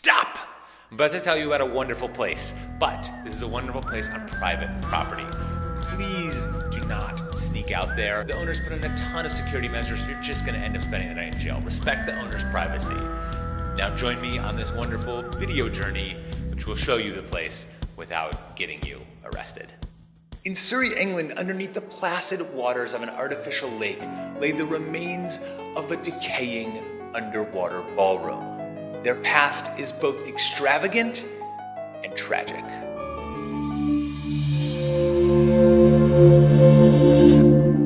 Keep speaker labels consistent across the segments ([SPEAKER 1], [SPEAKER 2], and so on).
[SPEAKER 1] Stop! I'm about to tell you about a wonderful place, but this is a wonderful place on private property. Please do not sneak out there. The owners put in a ton of security measures. You're just gonna end up spending the night in jail. Respect the owner's privacy. Now join me on this wonderful video journey, which will show you the place without getting you arrested. In Surrey, England, underneath the placid waters of an artificial lake, lay the remains of a decaying underwater ballroom. Their past is both extravagant and tragic.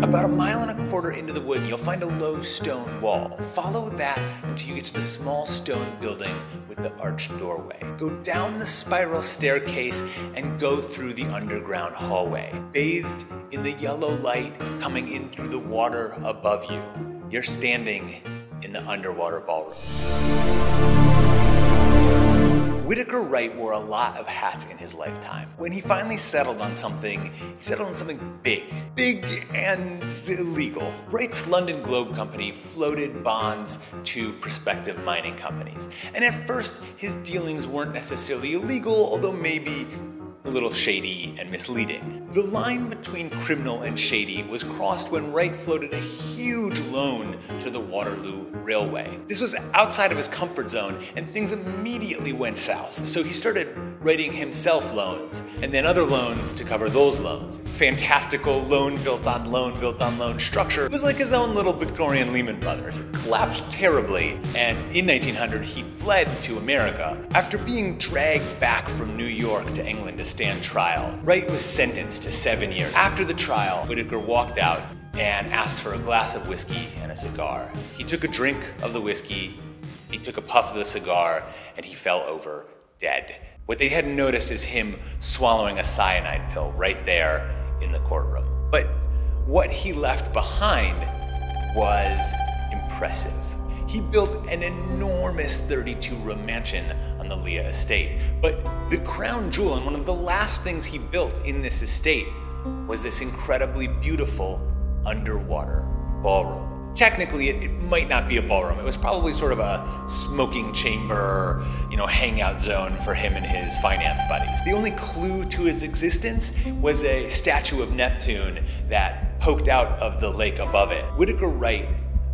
[SPEAKER 1] About a mile and a quarter into the woods, you'll find a low stone wall. Follow that until you get to the small stone building with the arched doorway. Go down the spiral staircase and go through the underground hallway. Bathed in the yellow light coming in through the water above you, you're standing in the underwater ballroom. Whitaker Wright wore a lot of hats in his lifetime. When he finally settled on something, he settled on something big and illegal. Wright's London Globe Company floated bonds to prospective mining companies. And at first, his dealings weren't necessarily illegal, although maybe a little shady and misleading. The line between criminal and shady was crossed when Wright floated a huge loan to the Waterloo Railway. This was outside of his comfort zone, and things immediately went south. So he started writing himself loans, and then other loans to cover those loans. Fantastical loan built on loan structure. It was like his own little Victorian Lehman Brothers. It collapsed terribly, and in 1900 he fled to America. After being dragged back from New York to England to stand trial, Wright was sentenced to 7 years. After the trial, Whitaker walked out and asked for a glass of whiskey and a cigar. He took a drink of the whiskey, he took a puff of the cigar, and he fell over dead. What they hadn't noticed is him swallowing a cyanide pill right there in the courtroom. But what he left behind was impressive. He built an enormous 32-room mansion on the Leah estate. But the crown jewel and one of the last things he built in this estate was this incredibly beautiful underwater ballroom. Technically, it might not be a ballroom. It was probably sort of a smoking chamber, hangout zone for him and his finance buddies. The only clue to his existence was a statue of Neptune that poked out of the lake above it. Whitaker Wright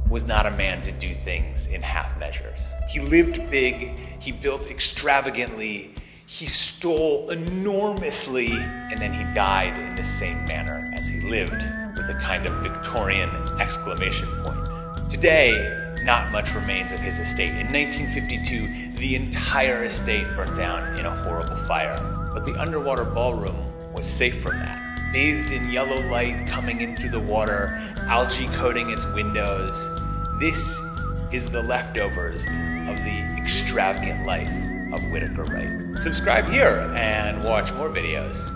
[SPEAKER 1] was not a man to do things in half measures. He lived big, he built extravagantly, he stole enormously, and then he died in the same manner as he lived, with a kind of Victorian exclamation point. Today, not much remains of his estate. In 1952, the entire estate burnt down in a horrible fire. But the underwater ballroom was safe from that. Bathed in yellow light coming in through the water, algae coating its windows, this is the leftovers of the extravagant life of Whitaker Wright. Subscribe here and watch more videos.